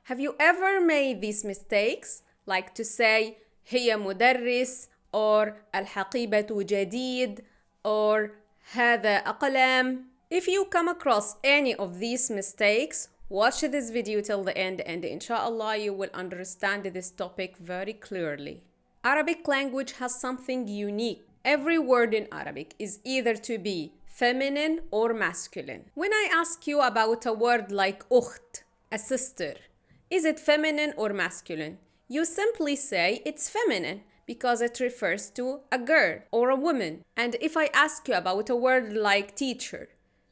Have you ever made these mistakes? Like to say هي مدرس or الحقيبة جديد or هذا أقلام. If you come across any of these mistakes, watch this video till the end and inshallah you will understand this topic very clearly. Arabic language has something unique. Every word in Arabic is either to be feminine or masculine. When I ask you about a word like أخت, a sister, is it feminine or masculine? You simply say it's feminine because it refers to a girl or a woman. And if I ask you about a word like teacher,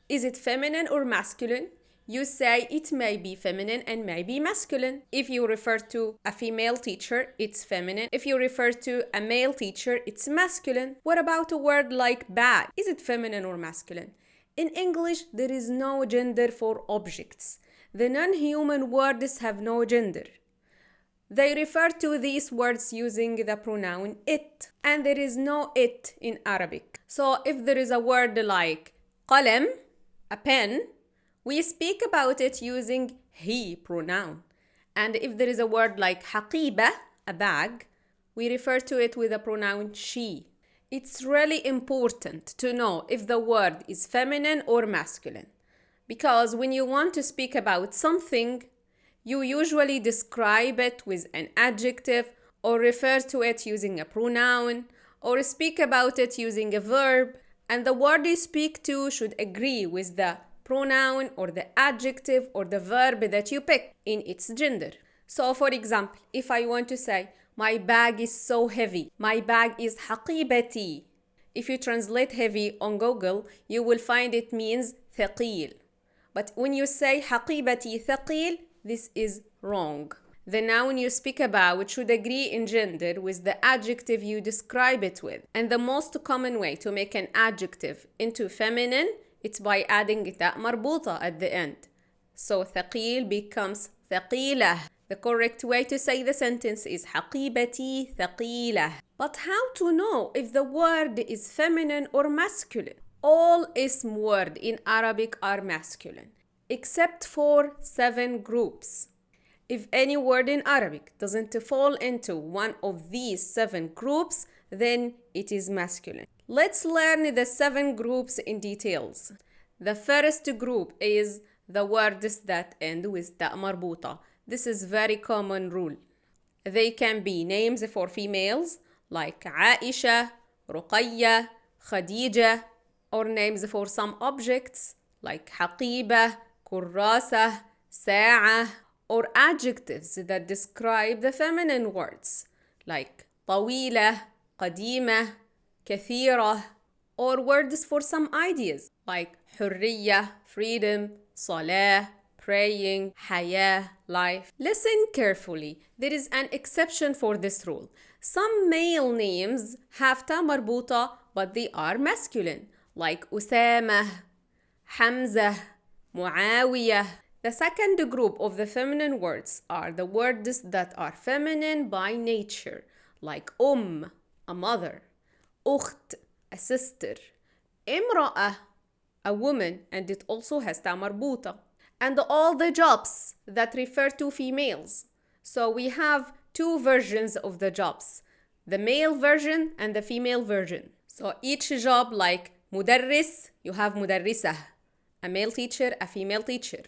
is it feminine or masculine? You say it may be feminine and may be masculine. If you refer to a female teacher, it's feminine. If you refer to a male teacher, it's masculine. What about a word like bag? Is it feminine or masculine? In English, there is no gender for objects. The non-human words have no gender. They refer to these words using the pronoun it, and there is no it in Arabic. So if there is a word like قلم, a pen, we speak about it using he pronoun. And if there is a word like حقيبة, a bag, we refer to it with the pronoun she. It's really important to know if the word is feminine or masculine. Because when you want to speak about something, you usually describe it with an adjective or refer to it using a pronoun or speak about it using a verb. And the word you speak to should agree with the pronoun or the adjective or the verb that you pick in its gender. So for example, if I want to say, my bag is so heavy, my bag is حقيبتي. If you translate heavy on Google, you will find it means ثقيل. But when you say حقيبتي ثقيل, this is wrong. The noun you speak about should agree in gender with the adjective you describe it with. And the most common way to make an adjective into feminine, it's by adding تاء مربوطة at the end. So ثقيل becomes ثقيلة. The correct way to say the sentence is حقيبتي ثقيلة. But how to know if the word is feminine or masculine? All ism words in Arabic are masculine, except for 7 groups. If any word in Arabic doesn't fall into one of these 7 groups, then it is masculine. Let's learn the 7 groups in details. The first group is the words that end with تاء مربوطة. This is very common rule. They can be names for females like عائشة, رقية, خديجة, or names for some objects like حقيبة, كراسة, ساعة, or adjectives that describe the feminine words like طويلة, قديمة, كثيرة, or words for some ideas like حرية, freedom, صلاة, praying, حياة, life. Listen carefully. There is an exception for this rule. Some male names have تاء مربوطة but they are masculine like أسامة, حمزة, معاوية. The second group of the feminine words are the words that are feminine by nature like a mother, أخت, a sister, امرأة, a woman, and it also has تاء مربوطة. And all the jobs that refer to females. So we have 2 versions of the jobs, the male version and the female version. So each job like مدرس, you have مدرسة, a male teacher, a female teacher.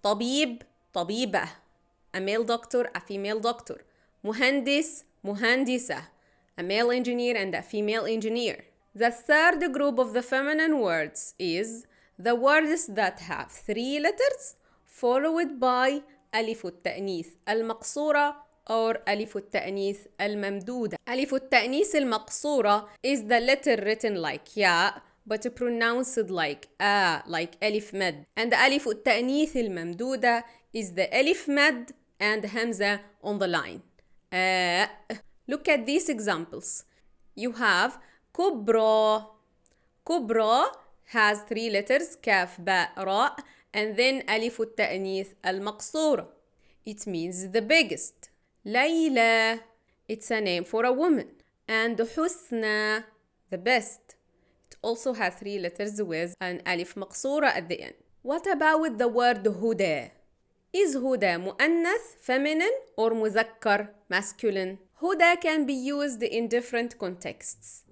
طبيب, طبيبة, a male doctor, a female doctor. مهندس, مهندسة, a male engineer and a female engineer. The third group of the feminine words is the words that have 3 letters followed by ألف التأنيث المقصورة or ألف التأنيث الممدودة. ألف التأنيث المقصورة is the letter written like ياء but pronounced like like ألف مد. And ألف التأنيث الممدودة is the ألف مد and همزة on the line. Look at these examples. You have كبرى. كبرى has 3 letters كاف باء راء and then ألف التأنيث المقصورة. It means the biggest. ليلى, it's a name for a woman. And حسنى, the best. It also has 3 letters with an ألف مقصورة at the end. What about the word هدى? Is هدى مؤنث feminine or مذكر masculine? هدى can be used in different contexts.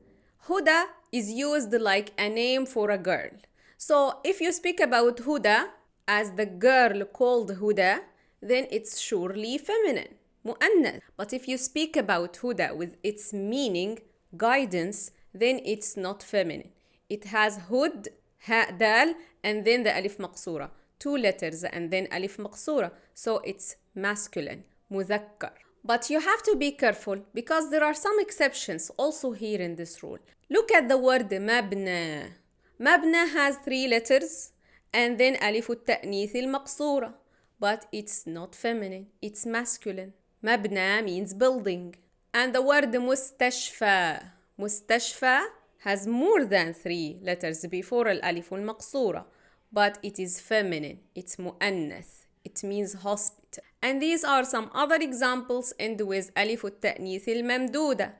Huda is used like a name for a girl. So if you speak about Huda as the girl called Huda, then it's surely feminine, مؤنث. But if you speak about Huda with its meaning, guidance, then it's not feminine. It has hud, ha, dal, and then the alif maqsura. 2 letters and then alif maqsura. So it's masculine, مذكر. But you have to be careful because there are some exceptions also here in this rule. Look at the word مبنى. مبنى has 3 letters and then ألف التأنيث المقصورة. But it's not feminine, it's masculine. مبنى means building. And the word مستشفى. مستشفى has more than 3 letters before الألف المقصورة. But it is feminine, it's مؤنث. It means hospital. And these are some other examples end with ألف التأنيث الممدودة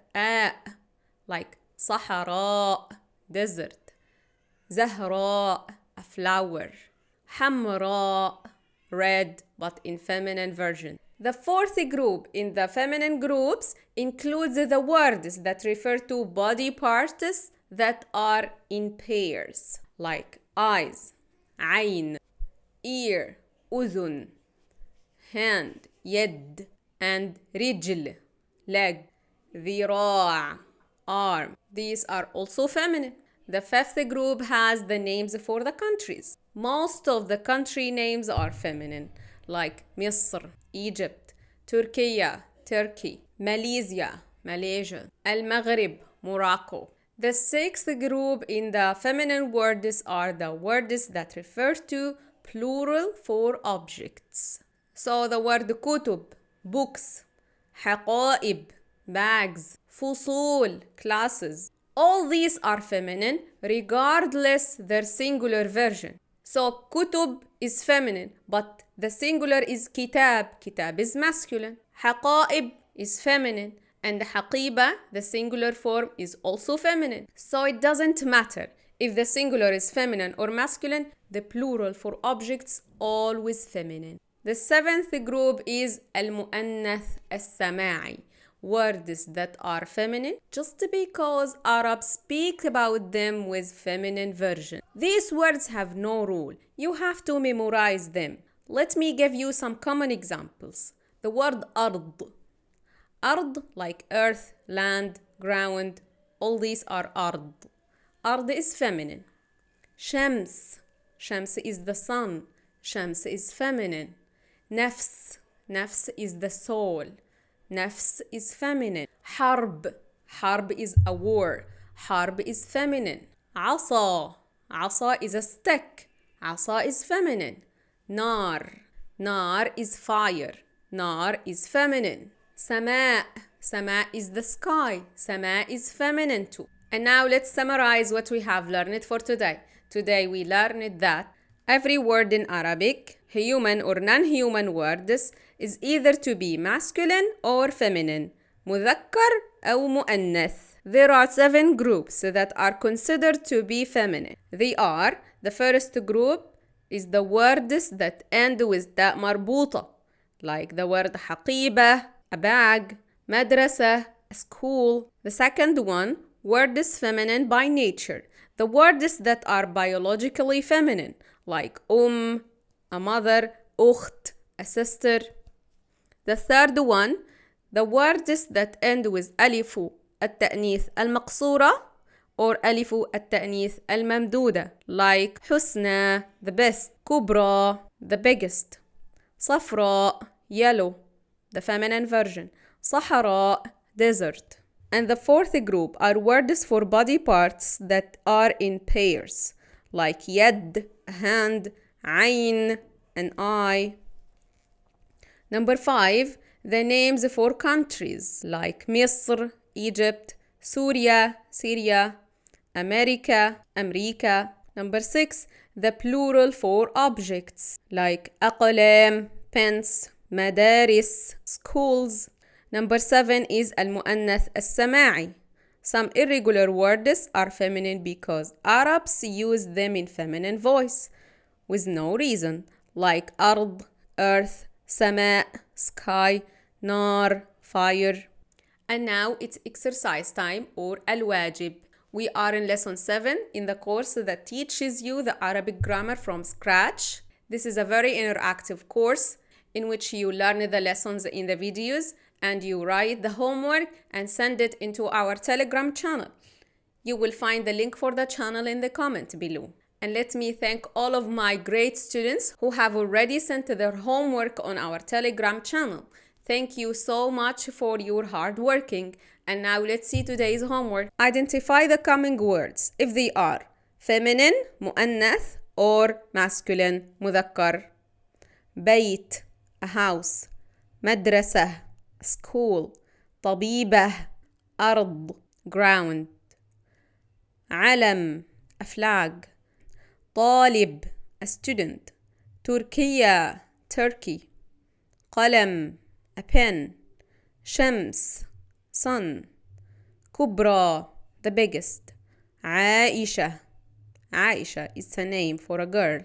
like صحراء desert, زهراء a flower, حمراء red but in feminine version. The fourth group in the feminine groups includes the words that refer to body parts that are in pairs like eyes, عين, ear, أذن, hand, يد, and رجل, leg, ذراع, arm. These are also feminine. The fifth group has the names for the countries. Most of the country names are feminine, like مصر, Egypt, Turkey, Turkey, Malaysia, Malaysia, Al-Maghrib, Morocco. The sixth group in the feminine words are the words that refer to plural for objects. So the word كتب, books, حقائب, bags, فصول, classes. All these are feminine regardless their singular version. So كتب is feminine, but the singular is كتاب. كتاب is masculine. حقائب is feminine, and حقيبة, the singular form, is also feminine. So it doesn't matter if the singular is feminine or masculine, the plural for objects always feminine. The seventh group is المؤنث السماعي, words that are feminine just because Arabs speak about them with feminine version. These words have no rule. You have to memorize them. Let me give you some common examples. The word أرض. أرض like earth, land, ground. All these are أرض. أرض is feminine. شمس. شمس is the sun. شمس is feminine. نفس. نفس is the soul. نفس is feminine. حرب. حرب is a war. حرب is feminine. عصا. عصا is a stick. عصا is feminine. نار. نار is fire. نار is feminine. سماء. سماء is the sky. سماء is feminine too. And now let's summarize what we have learned for today. Today we learned that every word in Arabic, human or non-human words, is either to be masculine or feminine, مذكر أو مؤنث. There are 7 groups that are considered to be feminine. They are, the first group is the words that end with تاء مربوطة, like the word حقيبة, a bag, مدرسة, a school. The second one, words feminine by nature, the words that are biologically feminine, like a mother, أخت, a sister. The third one, the words that end with ألف التأنيث المقصورة or ألف التأنيث الممدودة, like حسنى, the best, كبرى, the biggest, صفراء, yellow, the feminine version, صحراء, desert. And the fourth group are words for body parts that are in pairs, like يد, a hand, عين, an eye. Number 5, the names for countries, like مصر, Egypt, Syria, Syria, America, America. Number 6, the plural for objects, like أقلام, pens, مدارس, schools. Number 7 is المؤنث السماعي. Some irregular words are feminine because Arabs use them in feminine voice with no reason, like أرض, earth, سماء, sky, نار, fire. And now it's exercise time or الواجب. We are in lesson 7 in the course that teaches you the Arabic grammar from scratch. This is a very interactive course in which you learn the lessons in the videos and you write the homework and send it into our Telegram channel. You will find the link for the channel in the comment below. And let me thank all of my great students who have already sent their homework on our Telegram channel. Thank you so much for your hard working. And now let's see today's homework. Identify the coming words if they are feminine, مؤنث, or masculine, مذكر. بيت, a house. مدرسة, a school. طبيبة, أرض, ground. علم, a flag. طالب, a student. تركيا, Turkey. قلم, a pen. شمس, sun. كبرى, the biggest. عائشة, Aisha is a name for a girl.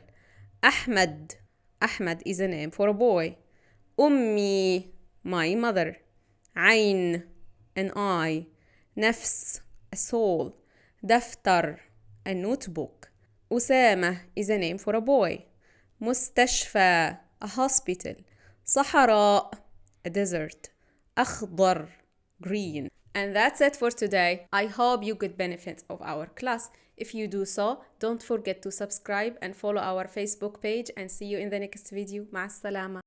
أحمد, Ahmad is a name for a boy. أمي, my mother. عين, an eye. نفس, a soul. دفتر, a notebook. أسامة is a name for a boy. مستشفى, a hospital. صحراء, a desert. أخضر, green. And that's it for today. I hope you get benefits of our class. If you do so, don't forget to subscribe and follow our Facebook page and see you in the next video. مع السلامة.